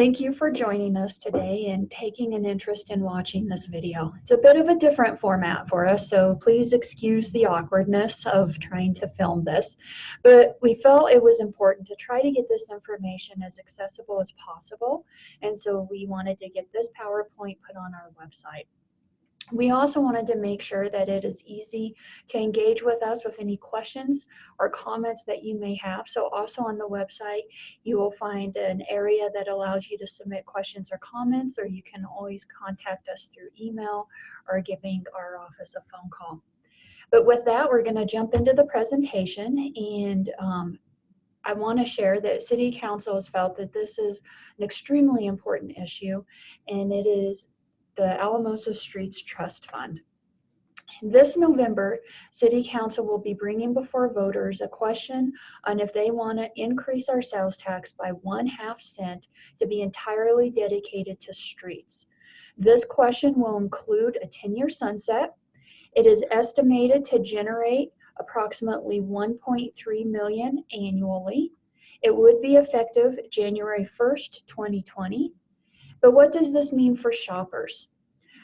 Thank you for joining us today and taking an interest in watching this video. It's a bit of a different format for us, so please excuse the awkwardness of trying to film this. But we felt it was important to try to get this information as accessible as possible, and so we wanted to get this PowerPoint put on our website. We also wanted to make sure that it is easy to engage with us with any questions or comments that you may have. So also on the website, you will find an area that allows you to submit questions or comments, or you can always contact us through email or giving our office a phone call. But with that, we're going to jump into the presentation, and I want to share that City Council has felt that this is an extremely important issue, and it is the Alamosa Streets Trust Fund. This November, City Council will be bringing before voters a question on if they want to increase our sales tax by 1/2 cent to be entirely dedicated to streets. This question will include a 10-year sunset. It is estimated to generate approximately $1.3 million annually. It would be effective January 1st, 2020. But what does this mean for shoppers?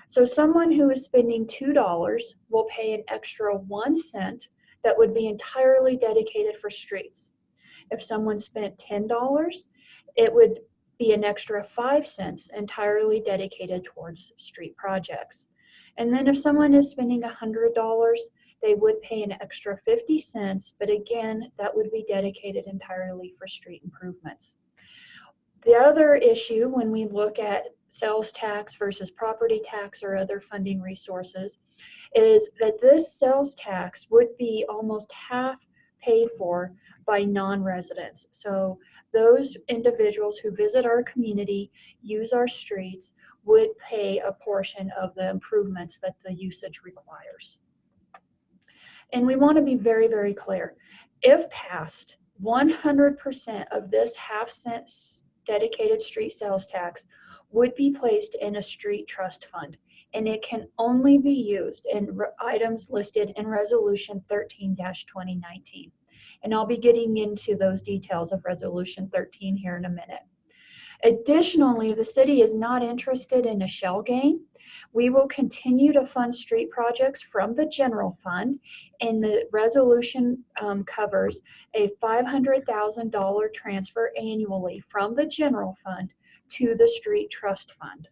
So someone who is spending $2 will pay an extra 1 cent that would be entirely dedicated for streets. If someone spent $10, it would be an extra 5 cents entirely dedicated towards street projects. And then if someone is spending $100, they would pay an extra 50 cents, but again, that would be dedicated entirely for street improvements. The other issue when we look at sales tax versus property tax or other funding resources is that this sales tax would be almost half paid for by non-residents. So those individuals who visit our community, use our streets, would pay a portion of the improvements that the usage requires. And we want to be very, very clear. If passed, 100% of this 1/2 cent dedicated street sales tax would be placed in a street trust fund, and it can only be used in items listed in Resolution 13-2019. And I'll be getting into those details of Resolution 13 here in a minute. Additionally, the city is not interested in a shell game. We will continue to fund street projects from the general fund, and the resolution covers a $500,000 transfer annually from the general fund to the street trust fund.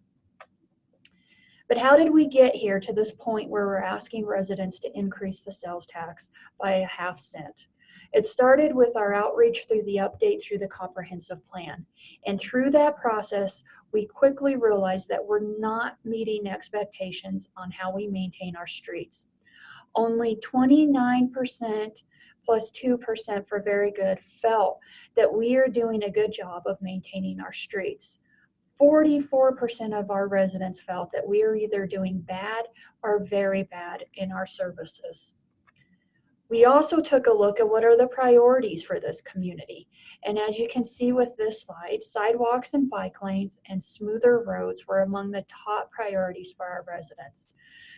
But how did we get here to this point where we're asking residents to increase the sales tax by 1/2 cent? It started with our outreach through the update through the comprehensive plan. And through that process, we quickly realized that we're not meeting expectations on how we maintain our streets. Only 29% plus 2% for very good felt that we are doing a good job of maintaining our streets. 44% of our residents felt that we are either doing bad or very bad in our services. We also took a look at what are the priorities for this community. And as you can see with this slide, sidewalks and bike lanes and smoother roads were among the top priorities for our residents.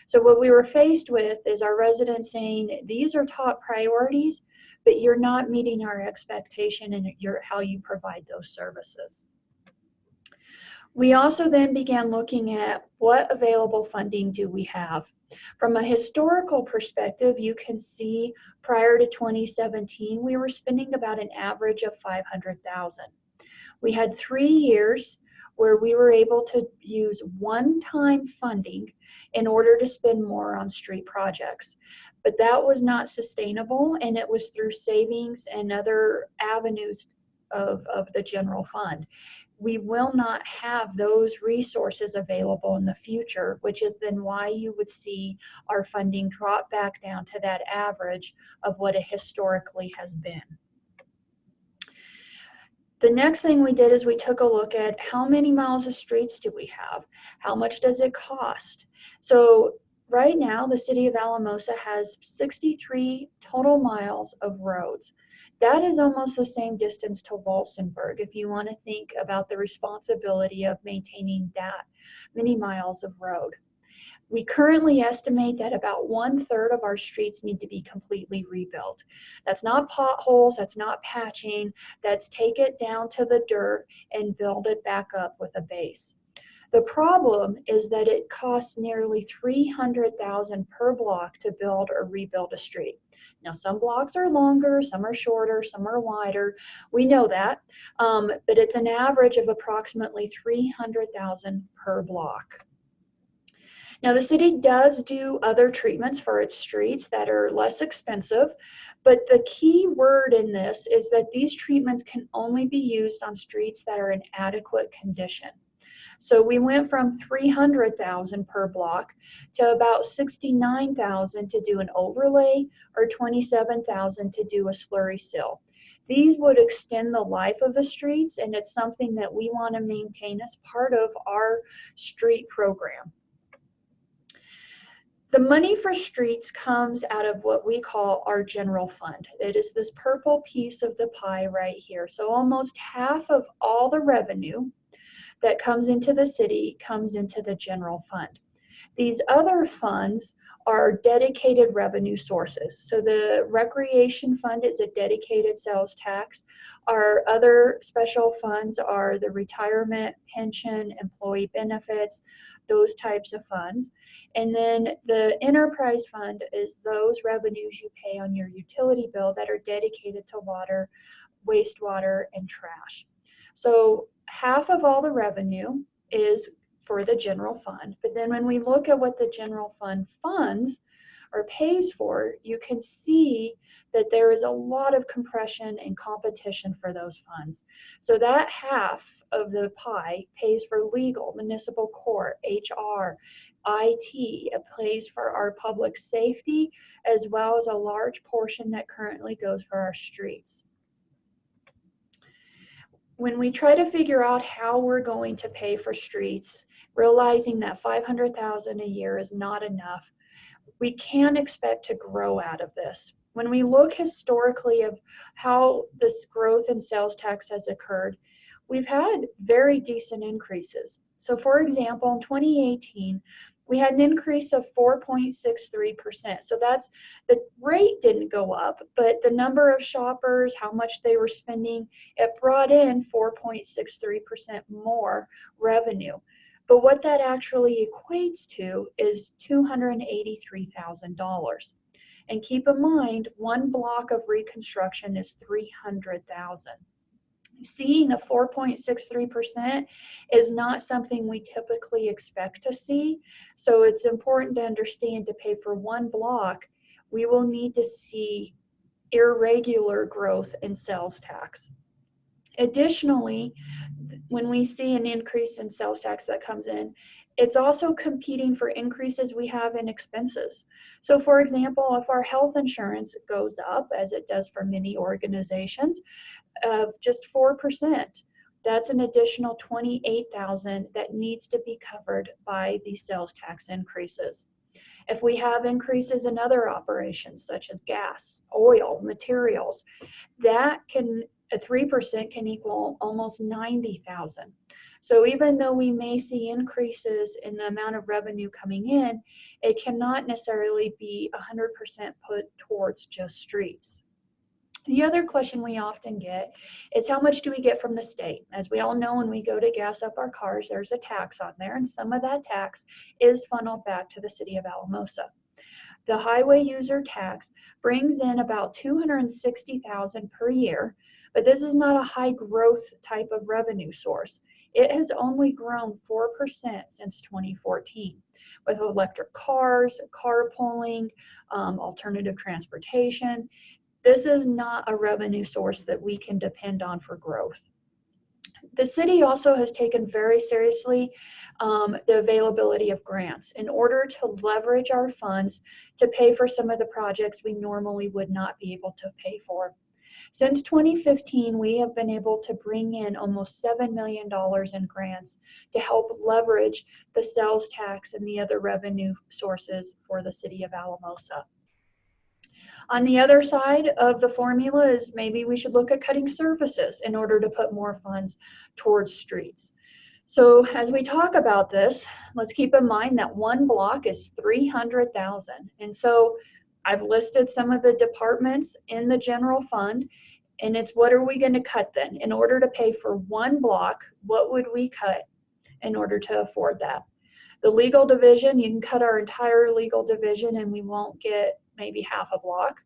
So what we were faced with is our residents saying, these are top priorities, but you're not meeting our expectation in how you provide those services. We also then began looking at what available funding do we have. From a historical perspective, you can see prior to 2017, we were spending about an average of $500,000. We had 3 years where we were able to use one-time funding in order to spend more on street projects. But that was not sustainable, and it was through savings and other avenues of the general fund. We will not have those resources available in the future, which is then why you would see our funding drop back down to that average of what it historically has been. The next thing we did is we took a look at how many miles of streets do we have? How much does it cost? So right now, the city of Alamosa has 63 total miles of roads. That is almost the same distance to Walsenburg if you want to think about the responsibility of maintaining that many miles of road. We currently estimate that about 1/3 of our streets need to be completely rebuilt. That's not potholes, that's not patching, that's take it down to the dirt and build it back up with a base. The problem is that it costs nearly $300,000 per block to build or rebuild a street. Now, some blocks are longer, some are shorter, some are wider. We know that, but it's an average of approximately $300,000 per block. Now, the city does do other treatments for its streets that are less expensive, but the key word in this is that these treatments can only be used on streets that are in adequate condition. So we went from $300,000 per block to about $69,000 to do an overlay or $27,000 to do a slurry seal. These would extend the life of the streets, and it's something that we want to maintain as part of our street program. The money for streets comes out of what we call our general fund. It is this purple piece of the pie right here. So almost half of all the revenue that comes into the city comes into the general fund. These other funds are dedicated revenue sources. So the recreation fund is a dedicated sales tax. Our other special funds are the retirement, pension, employee benefits, those types of funds. And then the enterprise fund is those revenues you pay on your utility bill that are dedicated to water, wastewater, and trash. So half of all the revenue is for the general fund. But then when we look at what the general fund funds or pays for, you can see that there is a lot of compression and competition for those funds. So that half of the pie pays for legal, municipal court, HR, IT. It pays for our public safety, as well as a large portion that currently goes for our streets. When we try to figure out how we're going to pay for streets, realizing that $500,000 a year is not enough, we can't expect to grow out of this. When we look historically of how this growth in sales tax has occurred, we've had very decent increases. So for example, in 2018, we had an increase of 4.63%. So that's, the rate didn't go up, but the number of shoppers, how much they were spending, it brought in 4.63% more revenue. But what that actually equates to is $283,000. And keep in mind, one block of reconstruction is $300,000. Seeing a 4.63% is not something we typically expect to see. So it's important to understand, to pay for one block, we will need to see irregular growth in sales tax. Additionally, when we see an increase in sales tax that comes in, it's also competing for increases we have in expenses. So for example, if our health insurance goes up, as it does for many organizations, of just 4%, that's an additional $28,000 that needs to be covered by these sales tax increases. If we have increases in other operations, such as gas, oil, materials, that can, a 3% can equal almost $90,000. So even though we may see increases in the amount of revenue coming in, it cannot necessarily be 100% put towards just streets. The other question we often get is, how much do we get from the state? As we all know, when we go to gas up our cars, there's a tax on there, and some of that tax is funneled back to the city of Alamosa. The highway user tax brings in about $260,000 per year, but this is not a high growth type of revenue source. It has only grown 4% since 2014. With electric cars, carpooling, alternative transportation, this is not a revenue source that we can depend on for growth. The city also has taken very seriously the availability of grants in order to leverage our funds to pay for some of the projects we normally would not be able to pay for. Since 2015, we have been able to bring in almost $7 million in grants to help leverage the sales tax and the other revenue sources for the city of Alamosa. On the other side of the formula is, maybe we should look at cutting services in order to put more funds towards streets. So as we talk about this, let's keep in mind that one block is 300,000. And so I've listed some of the departments in the general fund, and it's what are we going to cut then? In order to pay for one block, what would we cut in order to afford that? The legal division, you can cut our entire legal division and we won't get maybe half a block.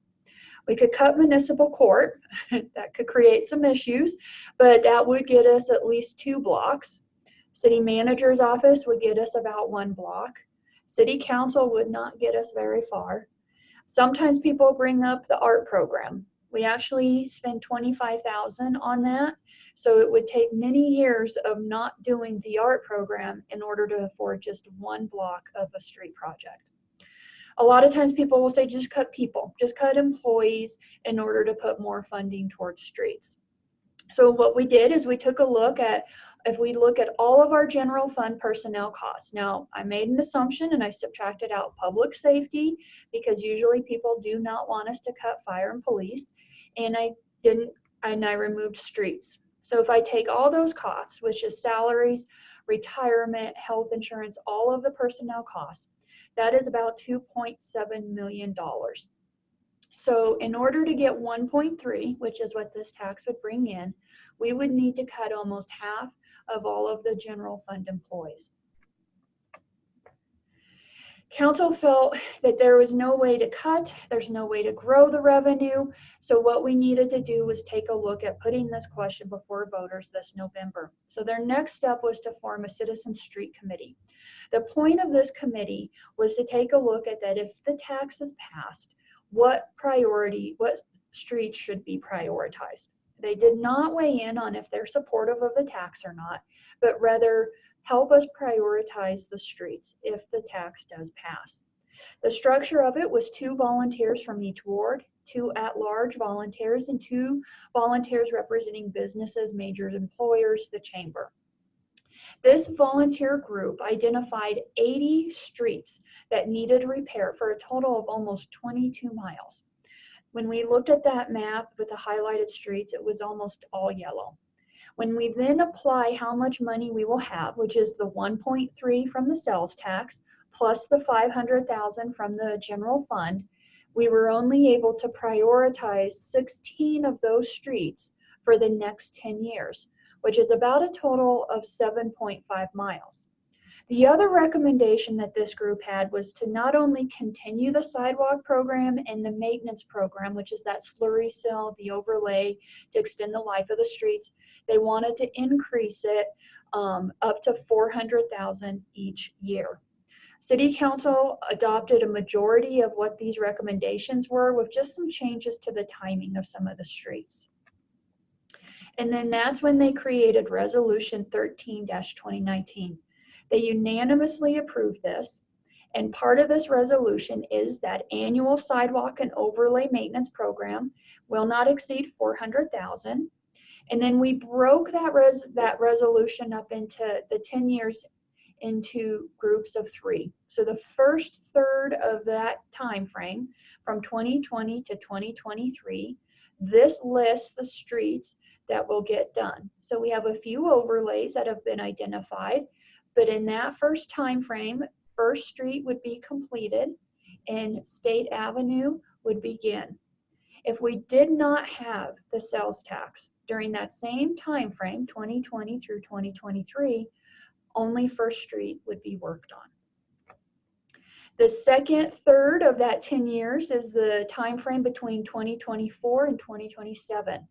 We could cut municipal court. That could create some issues, but that would get us at least 2 blocks. City manager's office would get us about 1 block. City council would not get us very far. Sometimes people bring up the art program. We actually spend $25,000 on that, so it would take many years of not doing the art program in order to afford just 1 block of a street project. A lot of times people will say just cut people, just cut employees in order to put more funding towards streets. So what we did is we took a look at, if we look at all of our general fund personnel costs. Now, I made an assumption and I subtracted out public safety because usually people do not want us to cut fire and police, and I removed streets. So if I take all those costs, which is salaries, retirement, health insurance, all of the personnel costs, that is about $2.7 million. So in order to get 1.3, which is what this tax would bring in, we would need to cut almost half of all of the general fund employees. Council felt that there was no way to cut, there's no way to grow the revenue, so what we needed to do was take a look at putting this question before voters this November. So their next step was to form a citizen street committee. The point of this committee was to take a look at that if the tax is passed, what streets should be prioritized. They did not weigh in on if they're supportive of the tax or not, but rather help us prioritize the streets if the tax does pass. The structure of it was 2 volunteers from each ward, 2 at-large volunteers, and 2 volunteers representing businesses, major employers, the chamber. This volunteer group identified 80 streets that needed repair for a total of almost 22 miles. When we looked at that map with the highlighted streets, it was almost all yellow. When we then apply how much money we will have, which is the 1.3 from the sales tax plus the 500,000 from the general fund, we were only able to prioritize 16 of those streets for the next 10 years, which is about a total of 7.5 miles. The other recommendation that this group had was to not only continue the sidewalk program and the maintenance program, which is that slurry seal, the overlay to extend the life of the streets, they wanted to increase it up to 400,000 each year. City Council adopted a majority of what these recommendations were, with just some changes to the timing of some of the streets. And then that's when they created Resolution 13-2019. They unanimously approved this, and part of this resolution is that annual sidewalk and overlay maintenance program will not exceed 400,000. And then we broke that resolution up into the 10 years into groups of 3. So the first third of that time frame, from 2020 to 2023, this lists the streets that will get done. So we have a few overlays that have been identified, but in that first time frame, First Street would be completed and State Avenue would begin. If we did not have the sales tax during that same time frame, 2020 through 2023, only First Street would be worked on. The second third of that 10 years is the time frame between 2024 and 2027.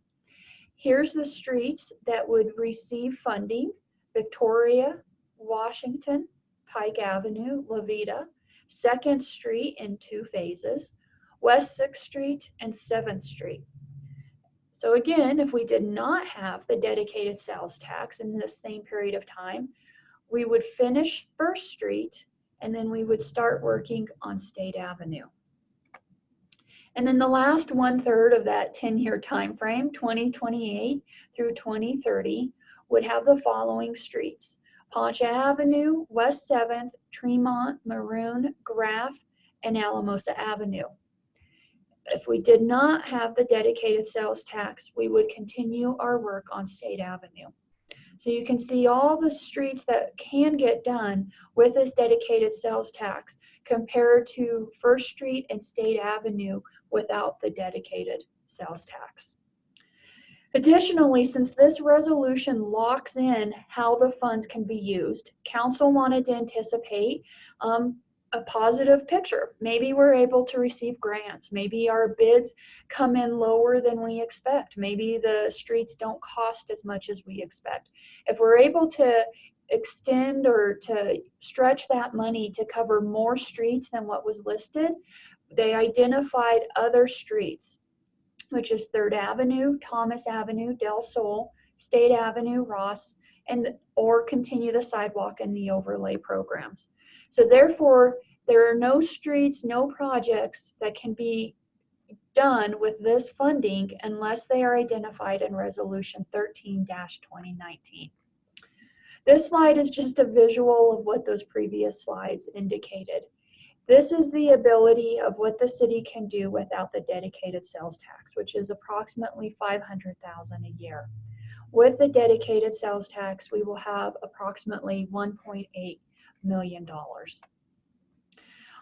Here's the streets that would receive funding: Victoria, Washington, Pike Avenue, Levita, 2nd Street in 2 phases, West 6th Street, and 7th Street. So again, if we did not have the dedicated sales tax in this same period of time, we would finish First Street and then we would start working on State Avenue. And then the last 1/3 of that 10-year time frame, 2028 through 2030, would have the following streets: Poncha Avenue, West 7th, Tremont, Maroon, Graff, and Alamosa Avenue. If we did not have the dedicated sales tax, we would continue our work on State Avenue. So you can see all the streets that can get done with this dedicated sales tax compared to First Street and State Avenue without the dedicated sales tax. Additionally, since this resolution locks in how the funds can be used, Council wanted to anticipate a positive picture. Maybe we're able to receive grants. Maybe our bids come in lower than we expect. Maybe the streets don't cost as much as we expect. If we're able to extend or to stretch that money to cover more streets than what was listed, they identified other streets, which is 3rd Avenue, Thomas Avenue, Del Sol, State Avenue, Ross, or continue the sidewalk and the overlay programs. So therefore, there are no streets, no projects that can be done with this funding unless they are identified in Resolution 13-2019. This slide is just a visual of what those previous slides indicated. This is the ability of what the city can do without the dedicated sales tax, which is approximately $500,000 a year. With the dedicated sales tax, we will have approximately $1.8 million.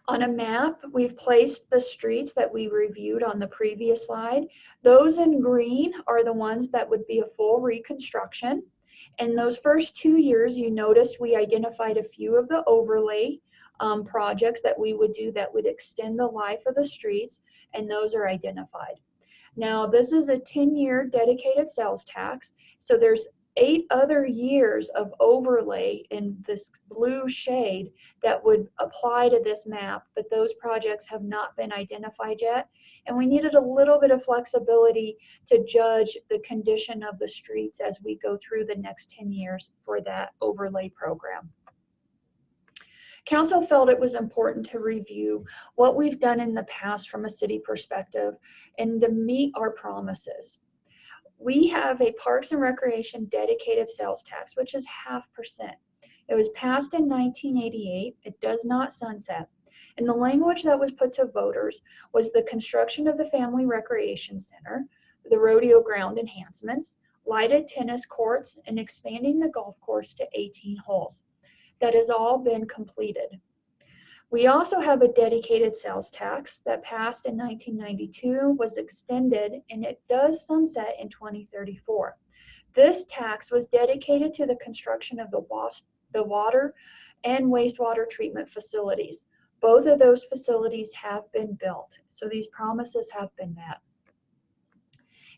On a map, we've placed the streets that we reviewed on the previous slide. Those in green are the ones that would be a full reconstruction. In those first 2 years, you noticed we identified a few of the overlay projects that we would do that would extend the life of the streets, and those are identified. Now, this is a 10-year dedicated sales tax, so there's 8 other years of overlay in this blue shade that would apply to this map, but those projects have not been identified yet, and we needed a little bit of flexibility to judge the condition of the streets as we go through the next 10 years for that overlay program. Council felt it was important to review what we've done in the past from a city perspective and to meet our promises. We have a Parks and Recreation dedicated sales tax, which is 0.5%. It was passed in 1988. It does not sunset. And the language that was put to voters was the construction of the Family Recreation Center, the rodeo ground enhancements, lighted tennis courts, and expanding the golf course to 18 holes. That has all been completed. We also have a dedicated sales tax that passed in 1992, was extended, and it does sunset in 2034. This tax was dedicated to the construction of the water and wastewater treatment facilities. Both of those facilities have been built, so these promises have been met.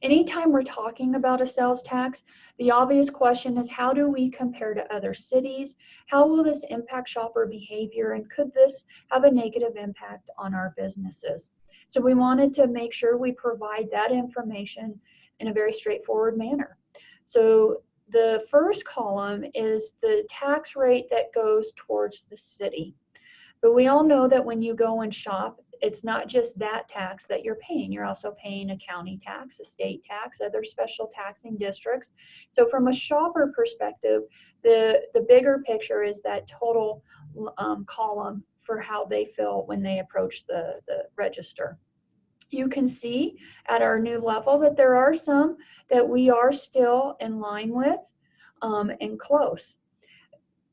Anytime we're talking about a sales tax, the obvious question is, how do we compare to other cities? How will this impact shopper behavior, and could this have a negative impact on our businesses? So we wanted to make sure we provide that information in a very straightforward manner. So the first column is the tax rate that goes towards the city. But we all know that when you go and shop, it's not just that tax that you're paying. You're also paying a county tax, a state tax, other special taxing districts. So from a shopper perspective, the bigger picture is that total column for how they feel when they approach the register. You can see at our new level that there are some that we are still in line with and close.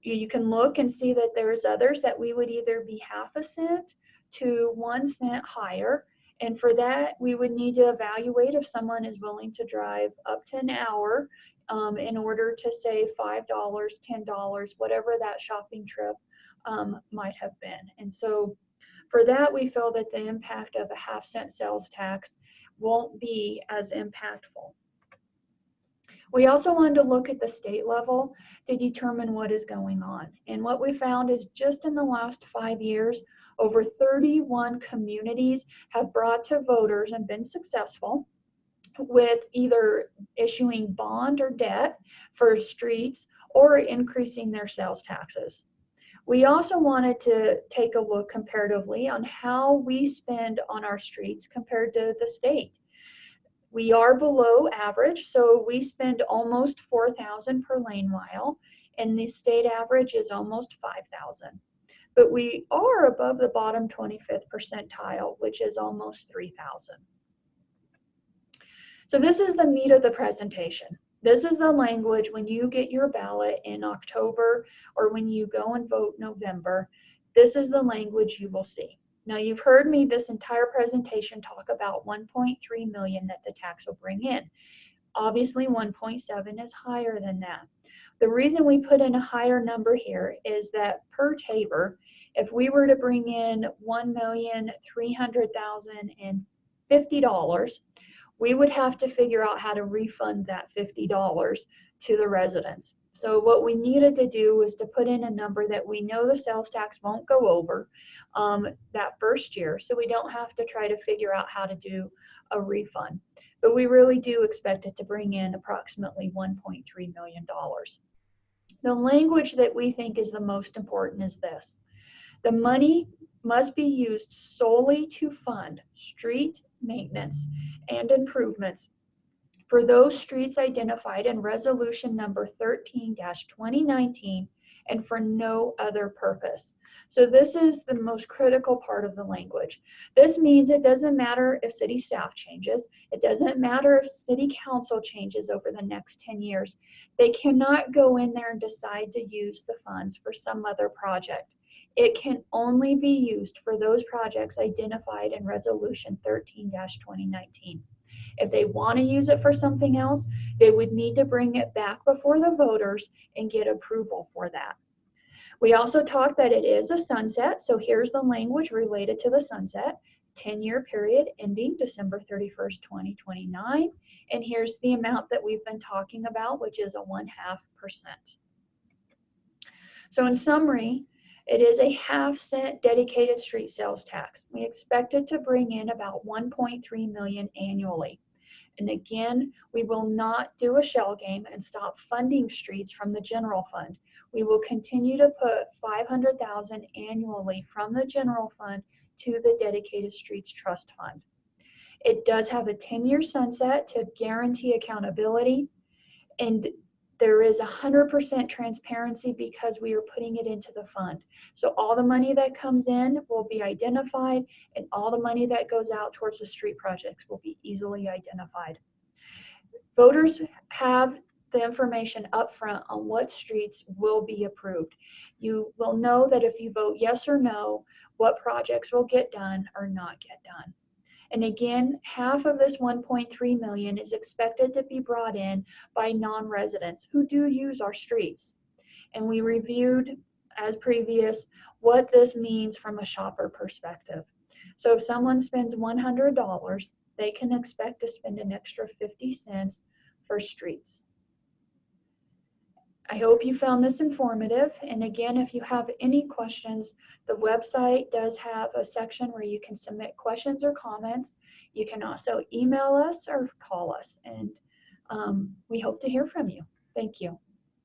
You can look and see that there's others that we would either be 0.5 cent to 1 cent higher, and for that we would need to evaluate if someone is willing to drive up to an hour in order to save $5, $10, whatever that shopping trip might have been. And so for that, we feel that the impact of a 0.5 cent sales tax won't be as impactful. We also wanted to look at the state level to determine what is going on. And what we found is just in the last 5 years, over 31 communities have brought to voters and been successful with either issuing bond or debt for streets or increasing their sales taxes. We also wanted to take a look comparatively on how we spend on our streets compared to the state. We are below average, so we spend almost $4,000 per lane mile, and the state average is almost $5,000. But we are above the bottom 25th percentile, which is almost $3,000. So this is the meat of the presentation. This is the language when you get your ballot in October or when you go and vote November. This is the language you will see. Now, you've heard me this entire presentation talk about 1.3 million that the tax will bring in. Obviously, 1.7 is higher than that. The reason we put in a higher number here is that per Tabor, if we were to bring in $1,300,050, we would have to figure out how to refund that $50 to the residents. So what we needed to do was to put in a number that we know the sales tax won't go over that first year, so we don't have to try to figure out how to do a refund. But we really do expect it to bring in approximately $1.3 million. The language that we think is the most important is this: the money must be used solely to fund street maintenance and improvements for those streets identified in Resolution number 13-2019 and for no other purpose. So this is the most critical part of the language. This means it doesn't matter if city staff changes. It doesn't matter if city council changes over the next 10 years. They cannot go in there and decide to use the funds for some other project. It can only be used for those projects identified in Resolution 13-2019. If they want to use it for something else, they would need to bring it back before the voters and get approval for that. We also talked that it is a sunset, so here's the language related to the sunset: 10-year period ending December 31st, 2029, and here's the amount that we've been talking about, which is a 0.5%. So in summary, it is a 0.5-cent dedicated street sales tax. We expect it to bring in about 1.3 million annually. And again, we will not do a shell game and stop funding streets from the general fund. We will continue to put $500,000 annually from the general fund to the dedicated streets trust fund. It does have a 10-year sunset to guarantee accountability, and there is 100% transparency because we are putting it into the fund. So all the money that comes in will be identified, and all the money that goes out towards the street projects will be easily identified. Voters have the information up front on what streets will be approved. You will know that if you vote yes or no, what projects will get done or not get done. And again, half of this 1.3 million is expected to be brought in by non-residents who do use our streets. And we reviewed, as previous, what this means from a shopper perspective. So if someone spends $100, they can expect to spend an extra 50 cents for streets. I hope you found this informative. And again, if you have any questions, the website does have a section where you can submit questions or comments. You can also email us or call us, and we hope to hear from you. Thank you.